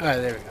Alright, there we go.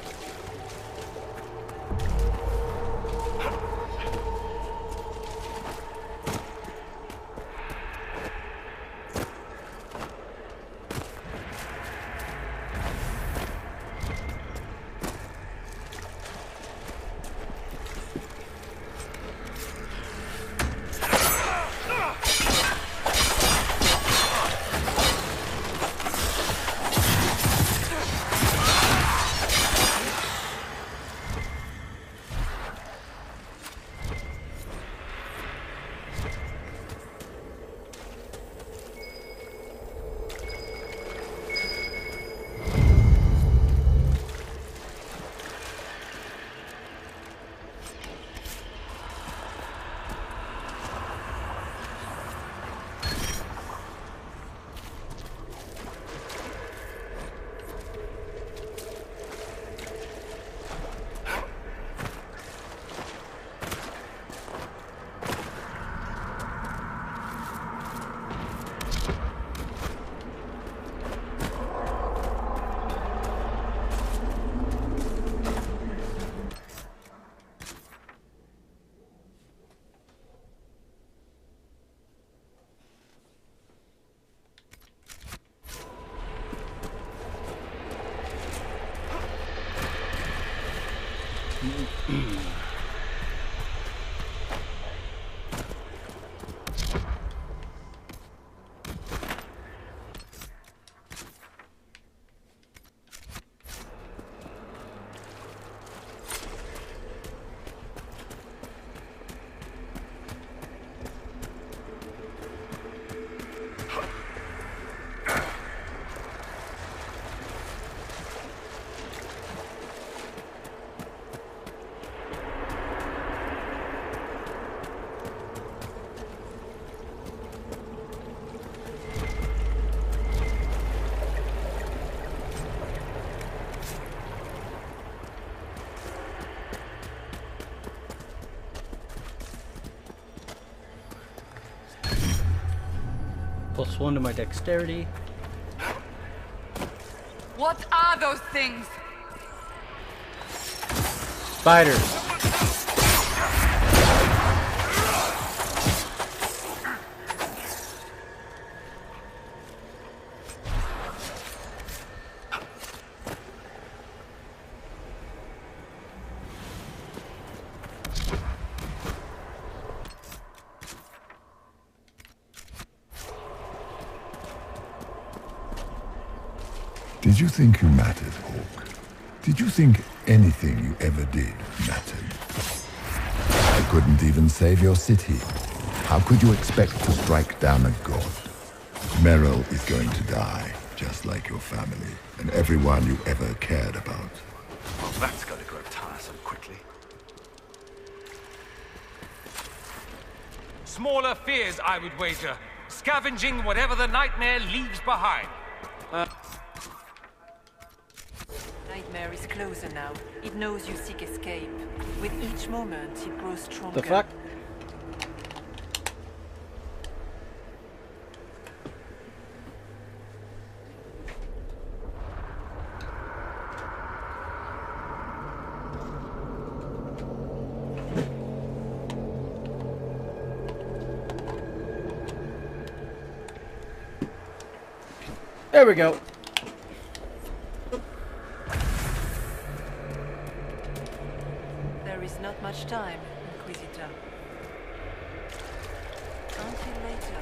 +1 to my dexterity. What are those things? Spiders. Did you think you mattered, Hawk? Did you think anything you ever did mattered? I couldn't even save your city. How could you expect to strike down a god? Meryl is going to die, just like your family, and everyone you ever cared about. Well, that's going to grow tiresome quickly. Smaller fears, I would wager. Scavenging whatever the nightmare leaves behind. Nightmare is closer now. It knows you seek escape. With each moment, it grows stronger. The fuck? There we go. There is not much time, Inquisitor. Until later.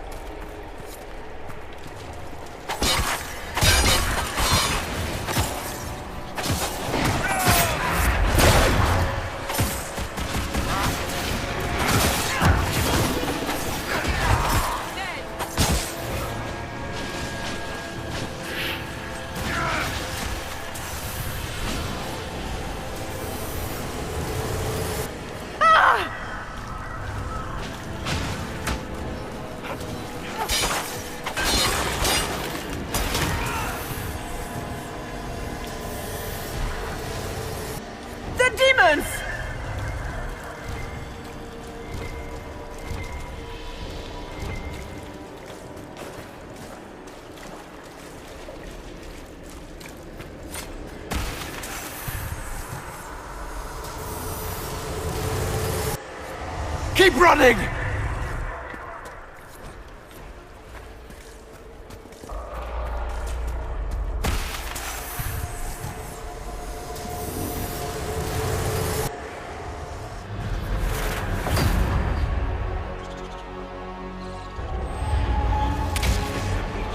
Keep running!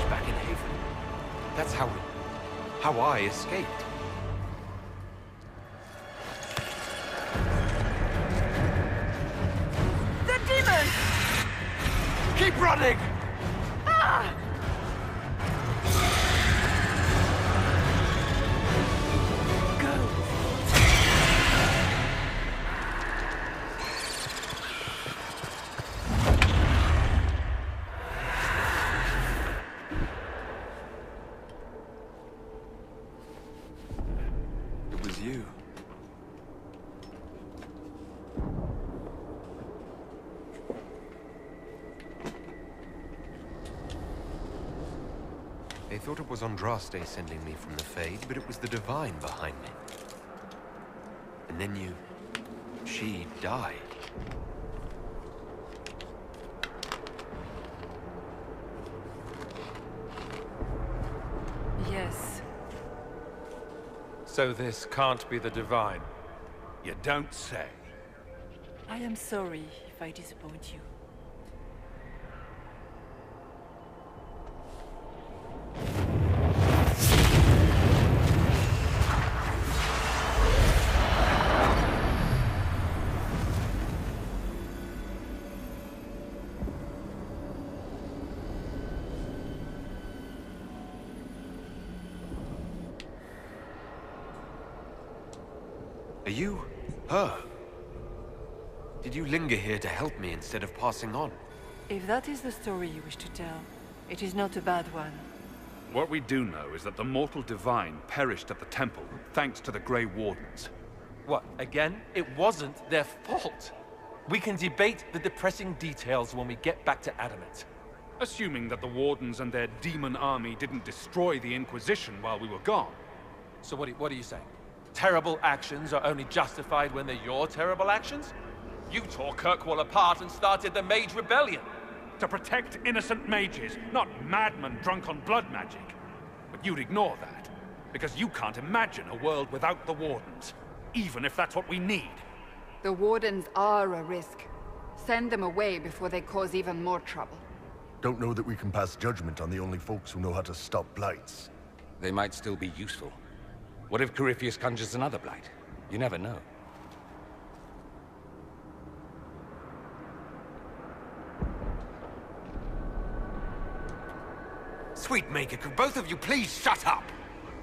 Back in Haven. That's how I escaped. The demon! Keep running! It was you. They thought it was Andraste sending me from the Fade, but it was the Divine behind me. And then she died. Yes. So this can't be the Divine. You don't say. I am sorry if I disappoint you. Are you her? Did you linger here to help me instead of passing on? If that is the story you wish to tell, it is not a bad one. What we do know is that the mortal divine perished at the temple thanks to the Grey Wardens. What, again? It wasn't their fault. We can debate the depressing details when we get back to Adamant. Assuming that the Wardens and their demon army didn't destroy the Inquisition while we were gone. So what are you saying? Terrible actions are only justified when they're your terrible actions? You tore Kirkwall apart and started the Mage Rebellion. To protect innocent mages, not madmen drunk on blood magic. But you'd ignore that, because you can't imagine a world without the Wardens, even if that's what we need. The Wardens are a risk. Send them away before they cause even more trouble. Don't know that we can pass judgment on the only folks who know how to stop blights. They might still be useful. What if Corypheus conjures another blight? You never know. Sweetmaker, could both of you please shut up?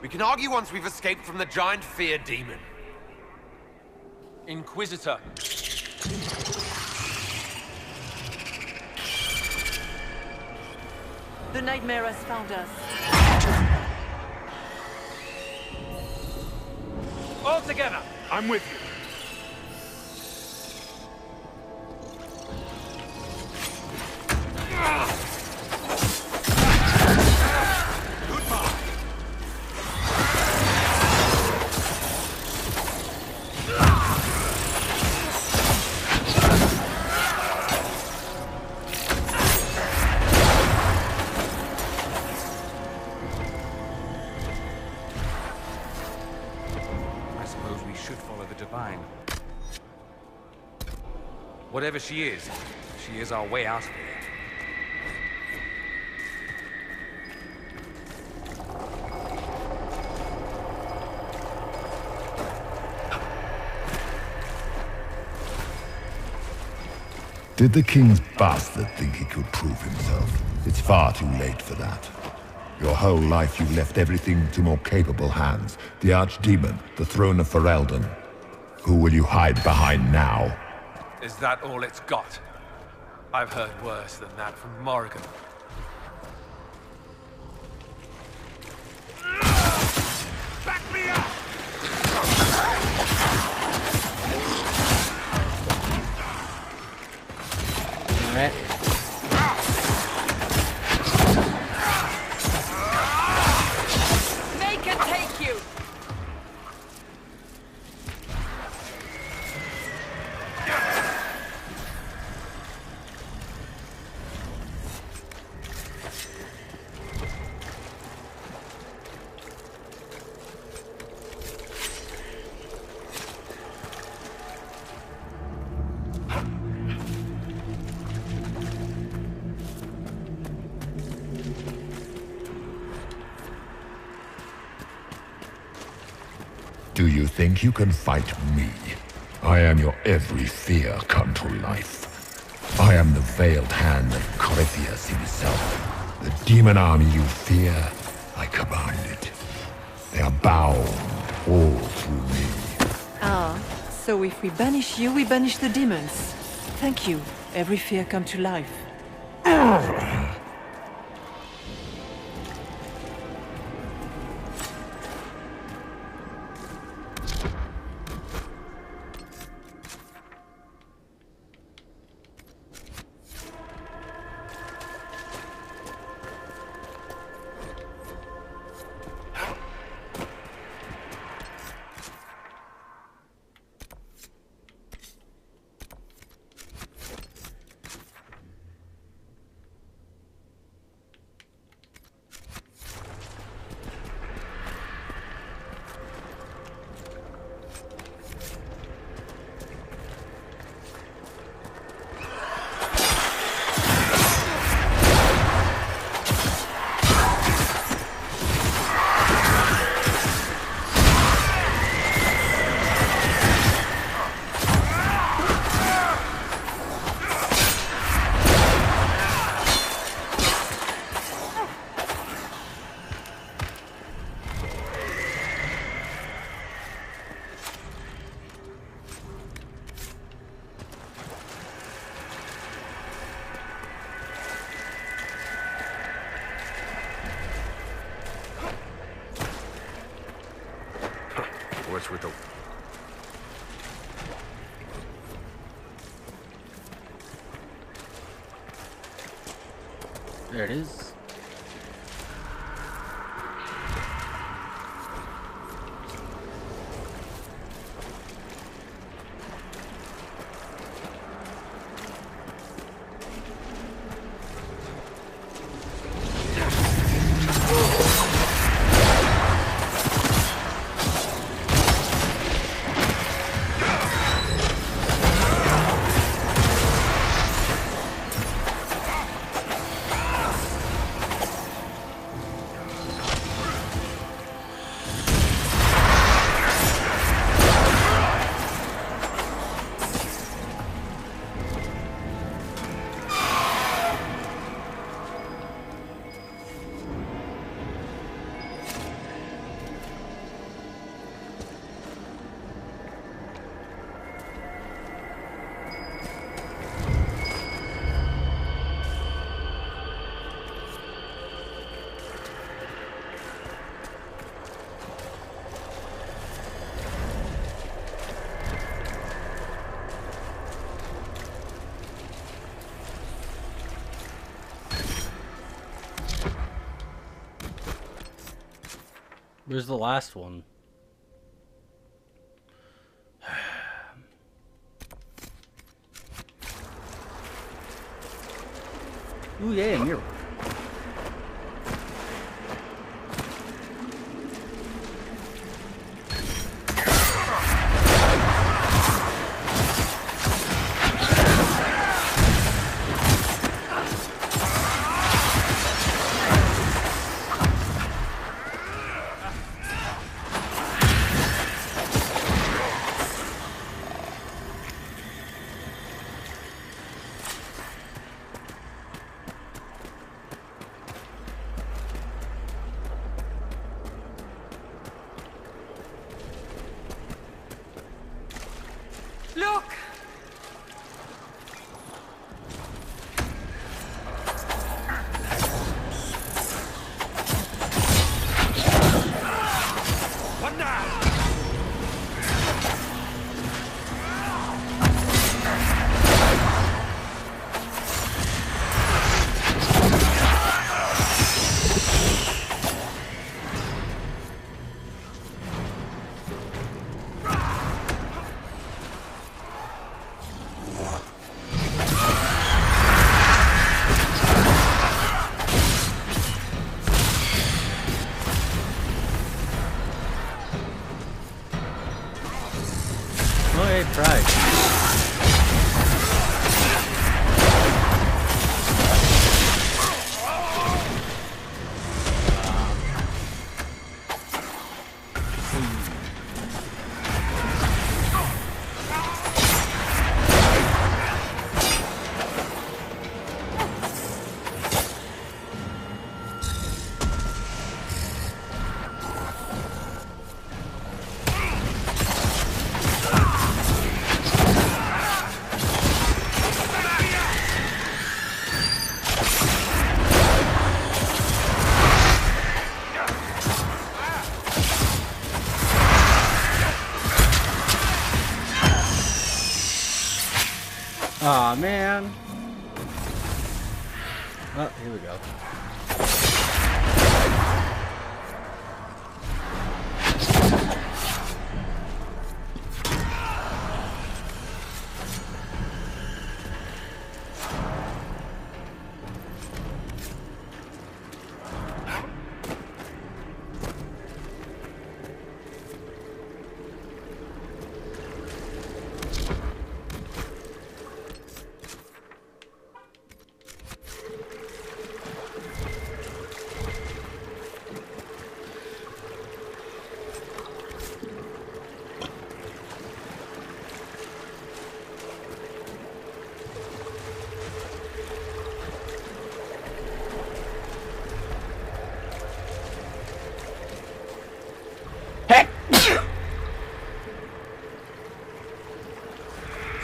We can argue once we've escaped from the giant fear demon. Inquisitor. The nightmare has found us. All together! I'm with you. Whatever she is our way out of here. Did the king's bastard think he could prove himself? It's far too late for that. Your whole life you left everything to more capable hands. The Archdemon, the throne of Ferelden. Who will you hide behind now? Is that all it's got? I've heard worse than that from Morrigan. Back me up! Alright. Make it take you! Do you think you can fight me? I am your every fear come to life. I am the veiled hand of Corypheus himself. The demon army you fear, I command it. They are bound all through me. Ah, so if we banish you, we banish the demons. Thank you. Every fear come to life. What's with the... There it is. Where's the last one? Ooh, yeah, mirror. Look! What now? Oh, hey, pride. Aw, man. Oh, here we go.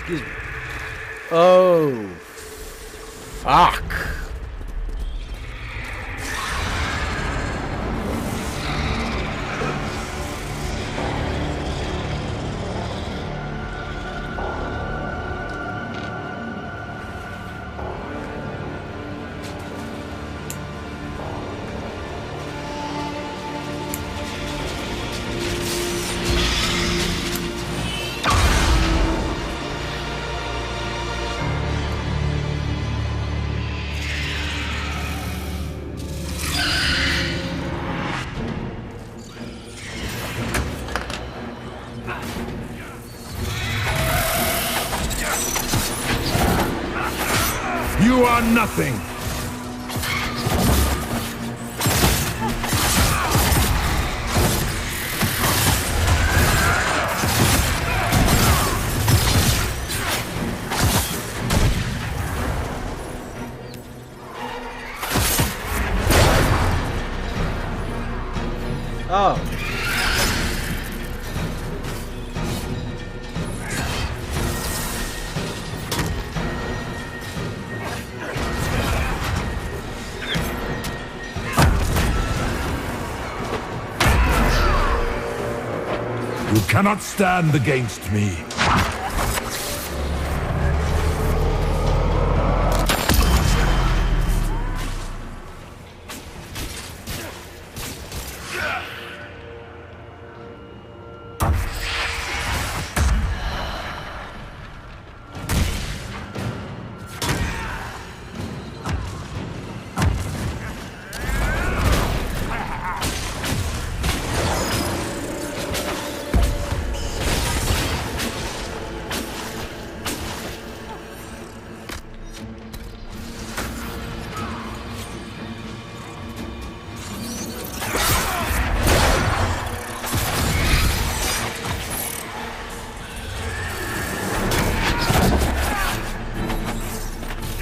Excuse me. Oh, fuck. You are nothing! Oh. You cannot stand against me.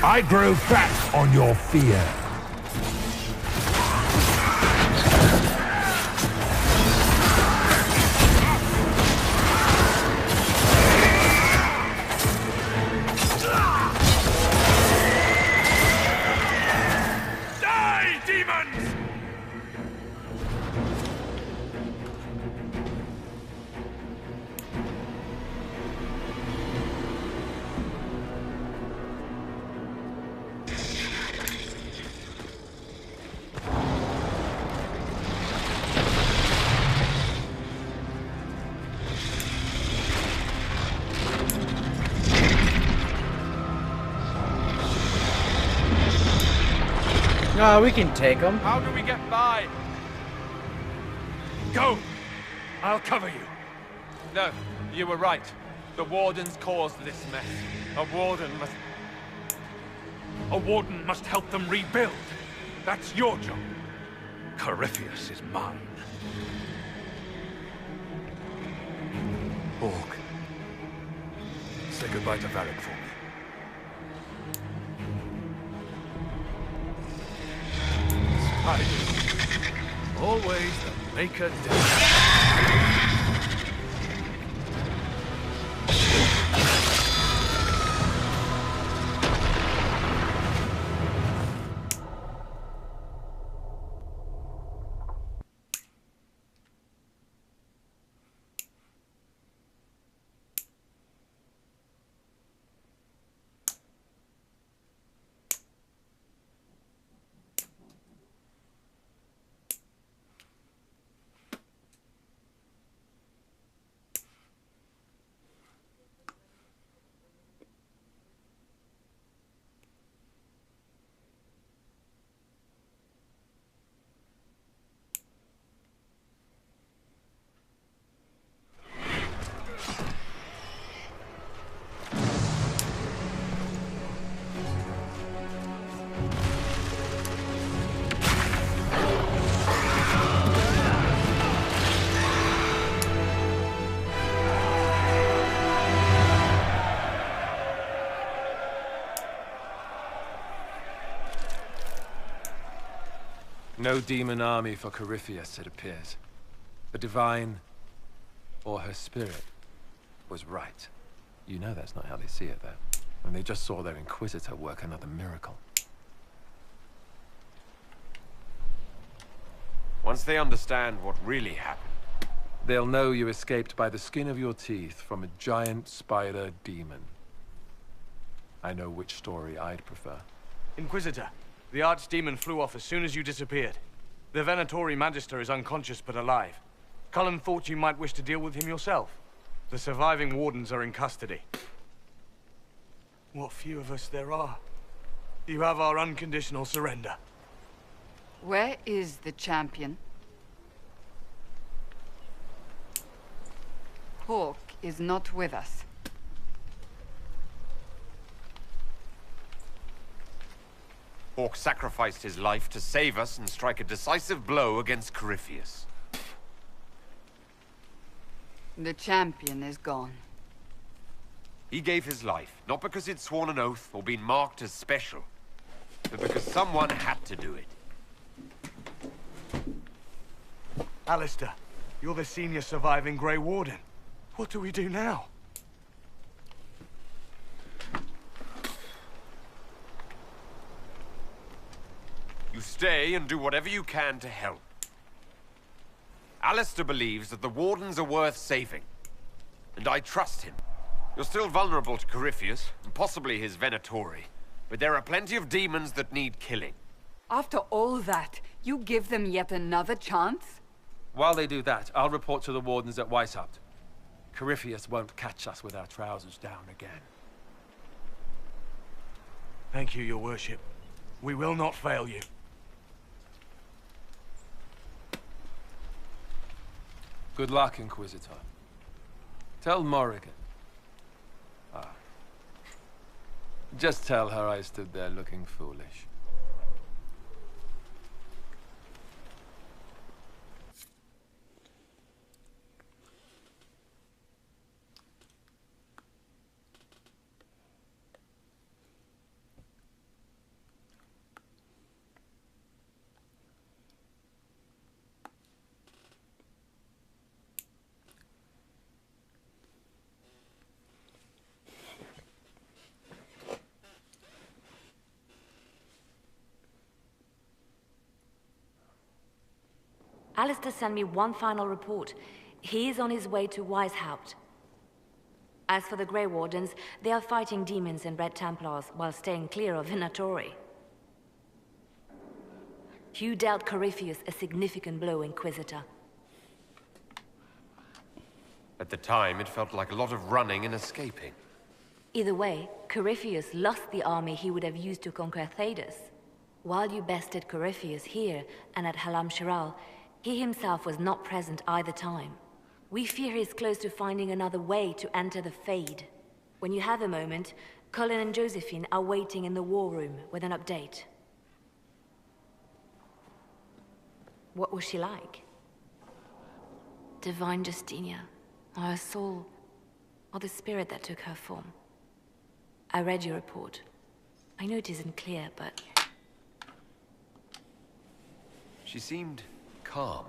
I grow fat on your fear. Die, demons! No, we can take them. How do we get by? Go! I'll cover you. No, you were right. The Wardens caused this mess. A Warden must help them rebuild. That's your job. Corypheus is mine. Hawk. Say goodbye to Varric for me. Always the maker does. No demon army for Corypheus, it appears. The Divine, or her spirit, was right. You know that's not how they see it, though. And they just saw their Inquisitor work another miracle. Once they understand what really happened, they'll know you escaped by the skin of your teeth from a giant spider demon. I know which story I'd prefer. Inquisitor, the archdemon flew off as soon as you disappeared. The Venatori Magister is unconscious but alive. Cullen thought you might wish to deal with him yourself. The surviving wardens are in custody. What few of us there are. You have our unconditional surrender. Where is the champion? Hawk is not with us. Hawk sacrificed his life to save us and strike a decisive blow against Corypheus. The champion is gone. He gave his life, not because he'd sworn an oath or been marked as special, but because someone had to do it. Alistair, you're the senior surviving Grey Warden. What do we do now? You stay and do whatever you can to help. Alistair believes that the Wardens are worth saving, and I trust him. You're still vulnerable to Corypheus, and possibly his Venatori, but there are plenty of demons that need killing. After all that, you give them yet another chance? While they do that, I'll report to the Wardens at Weishaupt. Corypheus won't catch us with our trousers down again. Thank you, your worship. We will not fail you. Good luck, Inquisitor. Tell Morrigan. Just tell her I stood there looking foolish. Alistair sent me one final report. He is on his way to Weishaupt. As for the Grey Wardens, they are fighting demons and Red Templars while staying clear of Venatori. You dealt Corypheus a significant blow, Inquisitor. At the time, it felt like a lot of running and escaping. Either way, Corypheus lost the army he would have used to conquer Thedas. While you bested Corypheus here and at Halam Shiral, he himself was not present either time. We fear he is close to finding another way to enter the Fade. When you have a moment, Colin and Josephine are waiting in the war room with an update. What was she like? Divine Justinia, or her soul, or the spirit that took her form? I read your report. I know it isn't clear, but... She seemed calm,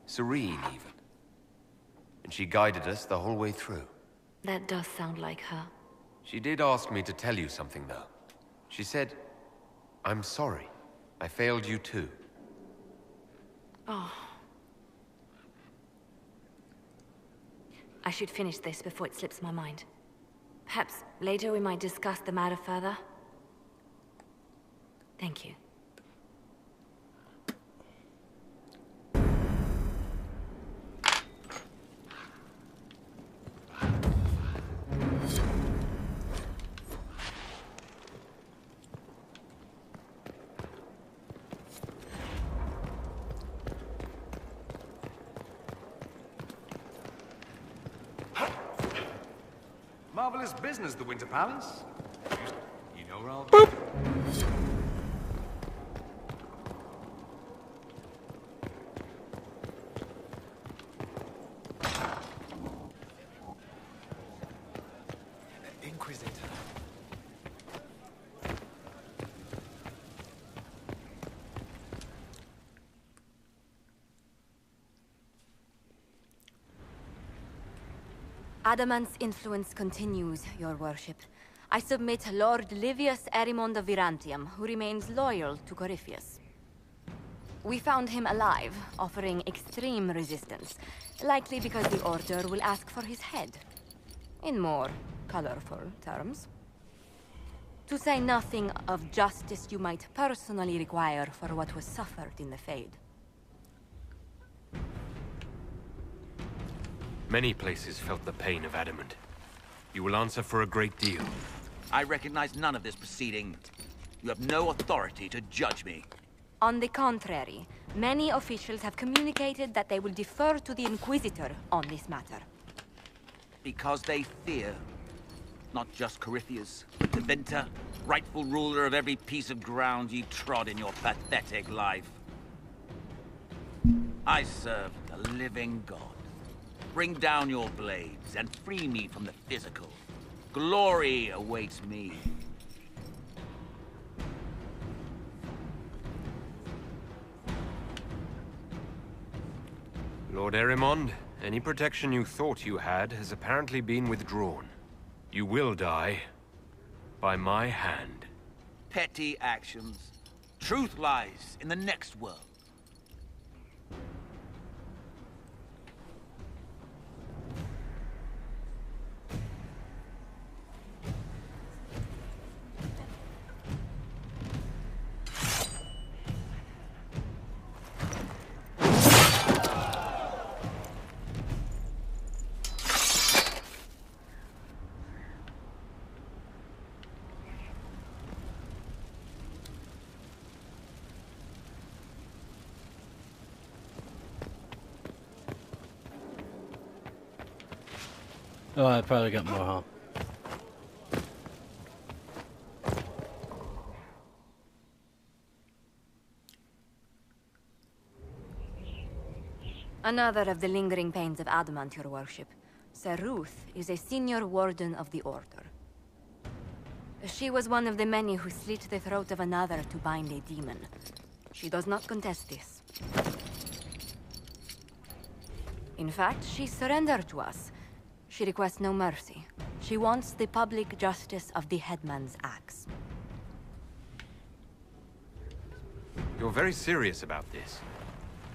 serene even. And she guided us the whole way through. That does sound like her. She did ask me to tell you something, though. She said, "I'm sorry. I failed you too." Oh. I should finish this before it slips my mind. Perhaps later we might discuss the matter further. Thank you. Marvelous business, the Winter Palace. You know where I'll be. Inquisitor. Adamant's influence continues, your worship. I submit Lord Livius Erimond of Virantium, who remains loyal to Corypheus. We found him alive, offering extreme resistance, likely because the Order will ask for his head. In more colorful terms. To say nothing of justice you might personally require for what was suffered in the Fade. Many places felt the pain of Adamant. You will answer for a great deal. I recognize none of this proceeding. You have no authority to judge me. On the contrary, many officials have communicated that they will defer to the Inquisitor on this matter. Because they fear. Not just Corypheus, the Venter, rightful ruler of every piece of ground ye trod in your pathetic life. I serve the living God. Bring down your blades and free me from the physical. Glory awaits me. Lord Erimond, any protection you thought you had has apparently been withdrawn. You will die by my hand. Petty actions. Truth lies in the next world. Oh, I probably got more, huh? Another of the lingering pains of Adamant, your worship. Sir Ruth is a senior warden of the Order. She was one of the many who slit the throat of another to bind a demon. She does not contest this. In fact, she surrendered to us. She requests no mercy. She wants the public justice of the headman's axe. You're very serious about this.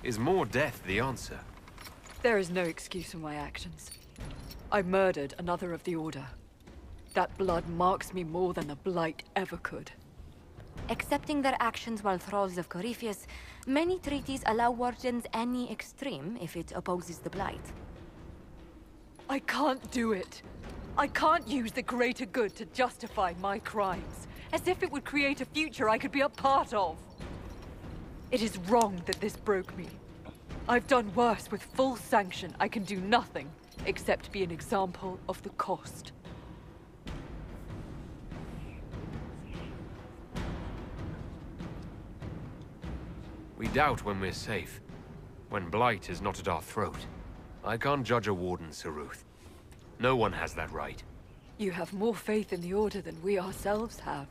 Is more death the answer? There is no excuse for my actions. I murdered another of the Order. That blood marks me more than the Blight ever could. Accepting their actions while thralls of Corypheus, many treaties allow wardens any extreme if it opposes the Blight. I can't do it. I can't use the greater good to justify my crimes, as if it would create a future I could be a part of. It is wrong that this broke me. I've done worse with full sanction. I can do nothing except be an example of the cost. We doubt when we're safe. When Blight is not at our throat. I can't judge a warden, Sir Ruth. No one has that right. You have more faith in the Order than we ourselves have.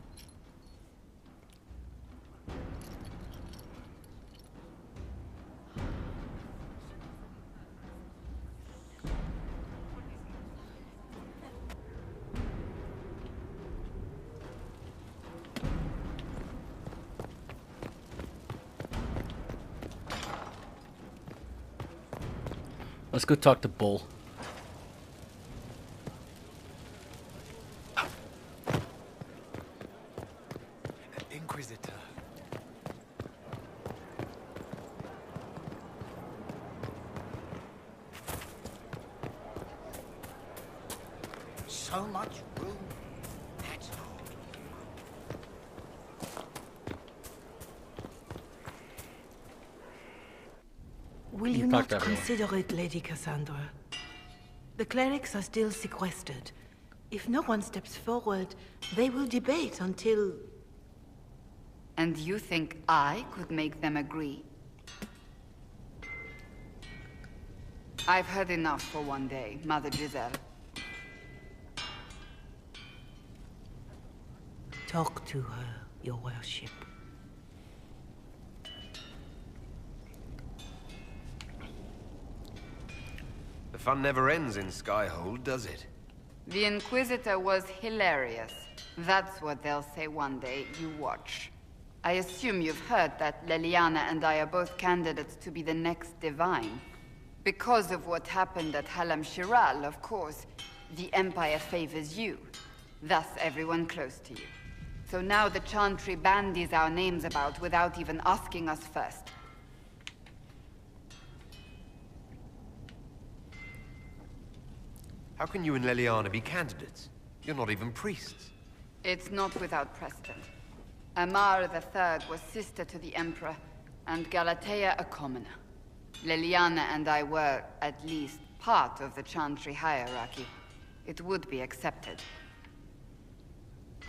Let's go talk to Bull. Inquisitor. So much room. That's all. Will you not consider it, Lady Cassandra? The clerics are still sequestered. If no one steps forward, they will debate until... And you think I could make them agree? I've heard enough for one day, Mother Giselle. Talk to her, your worship. The Fun never ends in Skyhold, does it? The Inquisitor was hilarious. That's what they'll say one day. You watch. I assume you've heard that Leliana and I are both candidates to be the next Divine. Because of what happened at Halam Shiral, of course, the Empire favors you. Thus, everyone close to you. So now the Chantry bandies our names about without even asking us first. How can you and Leliana be candidates? You're not even priests. It's not without precedent. Amar III was sister to the Emperor, and Galatea a commoner. Leliana and I were, at least, part of the Chantry hierarchy. It would be accepted.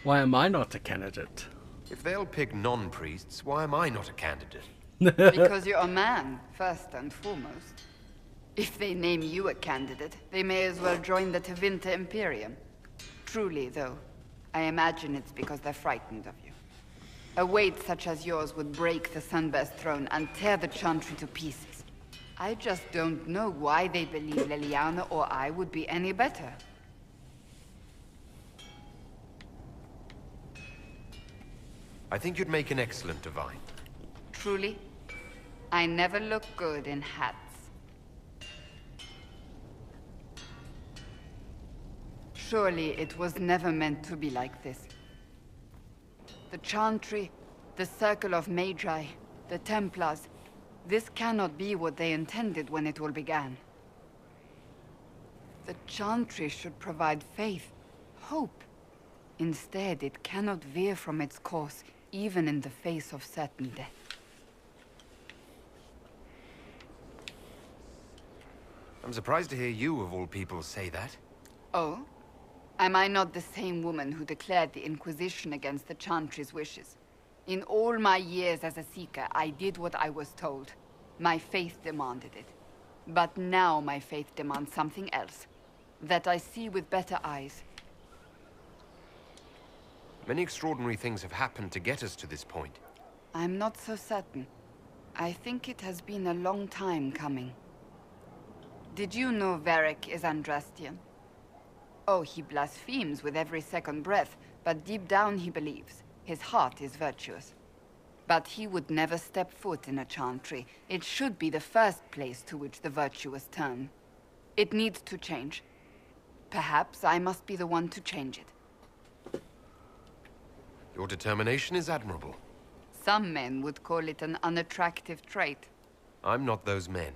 Why am I not a candidate? If they'll pick non-priests, why am I not a candidate? Because you're a man, first and foremost. If they name you a candidate, they may as well join the Tevinter Imperium. Truly, though, I imagine it's because they're frightened of you. A weight such as yours would break the Sunburst throne and tear the Chantry to pieces. I just don't know why they believe Leliana or I would be any better. I think you'd make an excellent Divine. Truly? I never look good in hats. Surely it was never meant to be like this. The Chantry, the Circle of Magi, the Templars, this cannot be what they intended when it all began. The Chantry should provide faith, hope. Instead, it cannot veer from its course, even in the face of certain death. I'm surprised to hear you, of all people, say that. Oh? Am I not the same woman who declared the Inquisition against the Chantry's wishes? In all my years as a Seeker, I did what I was told. My faith demanded it. But now my faith demands something else. That I see with better eyes. Many extraordinary things have happened to get us to this point. I'm not so certain. I think it has been a long time coming. Did you know Varric is Andrastian? Oh, he blasphemes with every second breath, but deep down he believes. His heart is virtuous. But he would never step foot in a Chantry. It should be the first place to which the virtuous turn. It needs to change. Perhaps I must be the one to change it. Your determination is admirable. Some men would call it an unattractive trait. I'm not those men.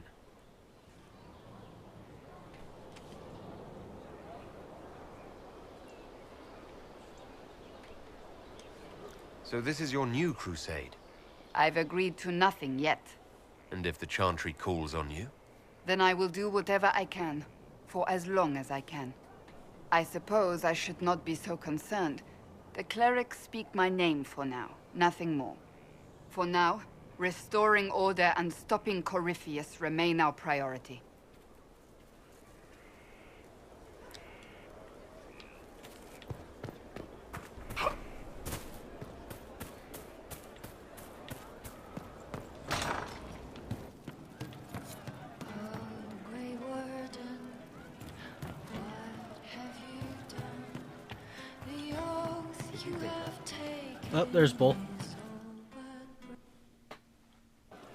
So this is your new crusade? I've agreed to nothing yet. And if the Chantry calls on you? Then I will do whatever I can, for as long as I can. I suppose I should not be so concerned. The clerics speak my name for now, nothing more. For now, restoring order and stopping Corypheus remain our priority. Oh, there's Bull.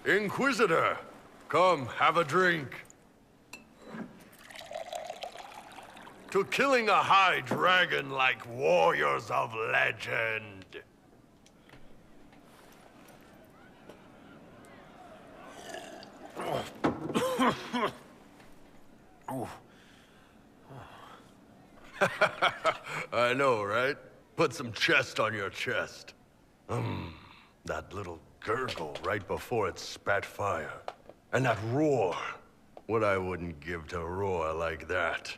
Inquisitor, come, have a drink. To killing a high dragon like warriors of legend. I know, right? Put some chest on your chest. That little gurgle right before it spat fire. And that roar. What I wouldn't give to roar like that.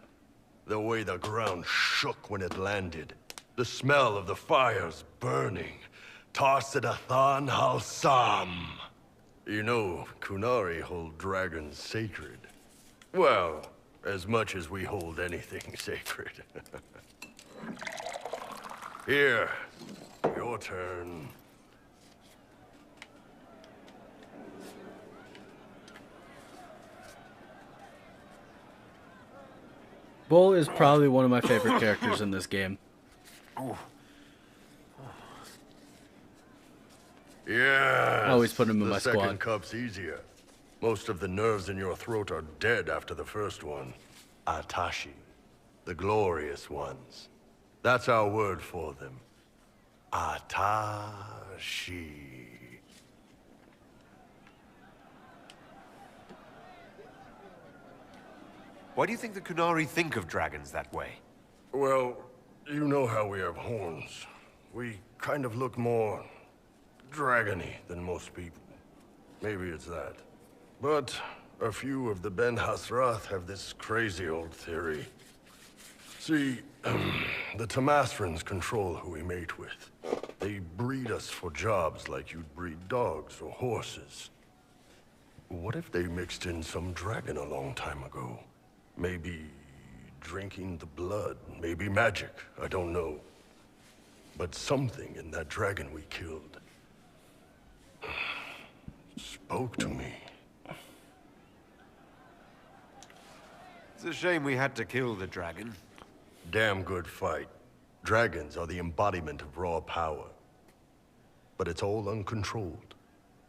The way the ground shook when it landed. The smell of the fires burning. Tarsidathan Halsam. You know, Kunari hold dragons sacred. Well, as much as we hold anything sacred. Here, your turn. Bull is probably one of my favorite characters in this game. Yeah. Always put him in my The second squad. cup's easier. Most of the nerves in your throat are dead after the first one. Atashi. The glorious ones. That's our word for them. Atashi. Why do you think the Kunari think of dragons that way? Well, you know how we have horns. We kind of look more dragony than most people. Maybe it's that. But a few of the Ben Hasrath have this crazy old theory. See, the Tamasrans control who we mate with. They breed us for jobs like you'd breed dogs or horses. What if they mixed in some dragon a long time ago? Maybe drinking the blood, maybe magic, I don't know. But something in that dragon we killed spoke to me. It's a shame we had to kill the dragon. Damn good fight. Dragons are the embodiment of raw power. But it's all uncontrolled.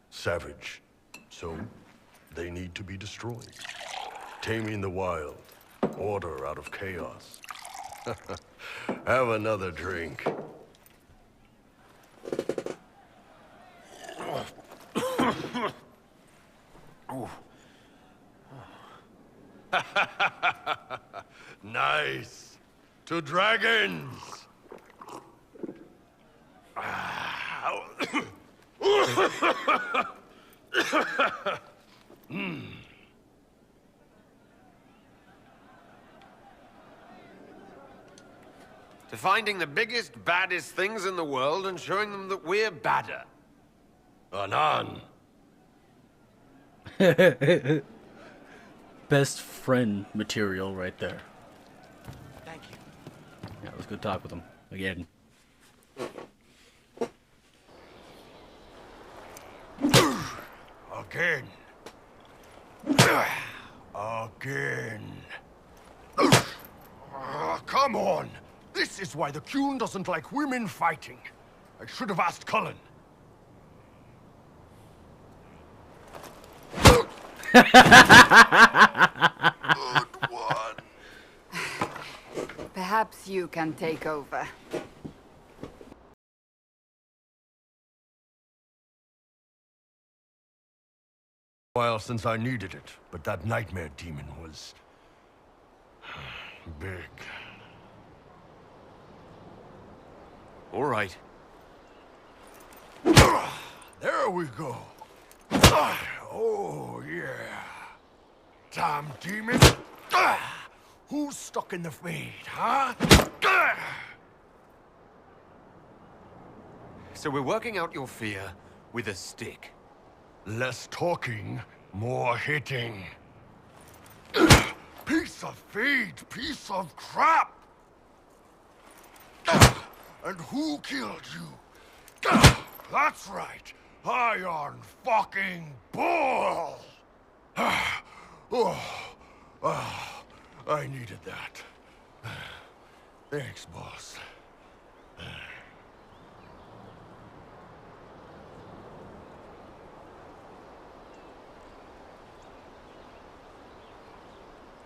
Savage. So, they need to be destroyed. Taming the wild. Order out of chaos. Have another drink. Nice. To dragons. To finding the biggest, baddest things in the world and showing them that we're badder. Anan. Best friend material right there. Thank you. Yeah, let's go talk with him again. Again. Again. Come on! This is why the Qun doesn't like women fighting. I should have asked Cullen. Good one. Perhaps you can take over. While since I needed it, but that nightmare demon was big. All right. There we go. Oh, yeah. Damn demon. Who's stuck in the fade, huh? So we're working out your fear with a stick. Less talking, more hitting. Piece of feed, piece of crap! And who killed you? That's right, Iron fucking Bull! I needed that. Thanks, boss.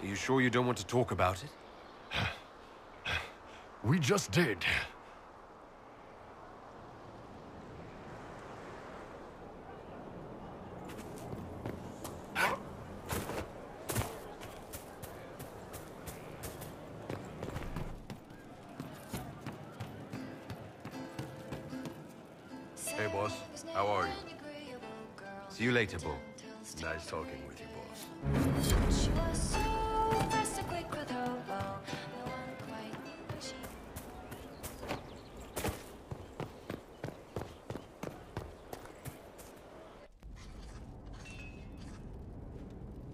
Are you sure you don't want to talk about it? We just did. Hey, boss. How are you? See you later, Bull. Nice talking with you, boss.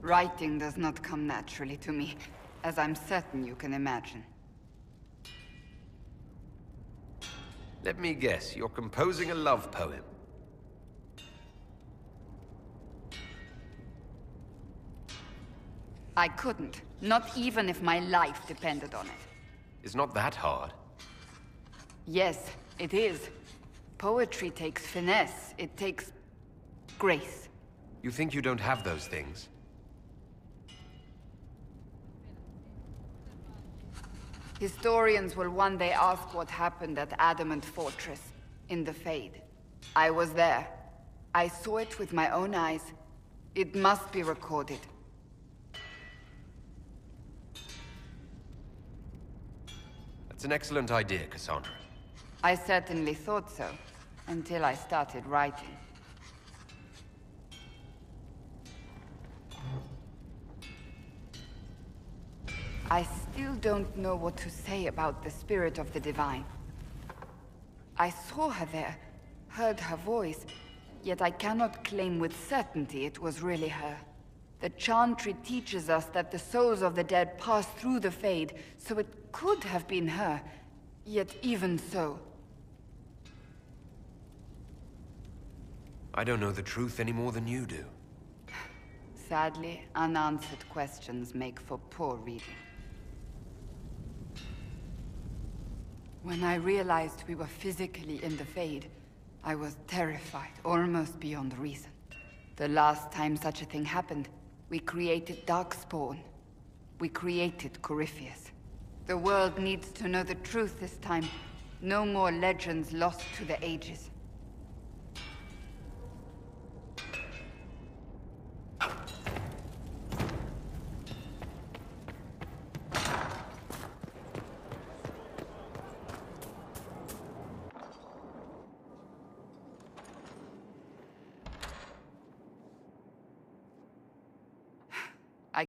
Writing does not come naturally to me, as I'm certain you can imagine. Let me guess, you're composing a love poem. I couldn't. Not even if my life depended on it. It's not that hard. Yes, it is. Poetry takes finesse. It takes... grace. You think you don't have those things? Historians will one day ask what happened at Adamant Fortress, in the Fade. I was there. I saw it with my own eyes. It must be recorded. That's an excellent idea, Cassandra. I certainly thought so, until I started writing. I still don't know what to say about the spirit of the Divine. I saw her there, heard her voice, yet I cannot claim with certainty it was really her. The Chantry teaches us that the souls of the dead pass through the Fade, so it could have been her, yet even so. I don't know the truth any more than you do. Sadly, unanswered questions make for poor reading. When I realized we were physically in the Fade, I was terrified, almost beyond reason. The last time such a thing happened, we created Darkspawn. We created Corypheus. The world needs to know the truth this time. No more legends lost to the ages.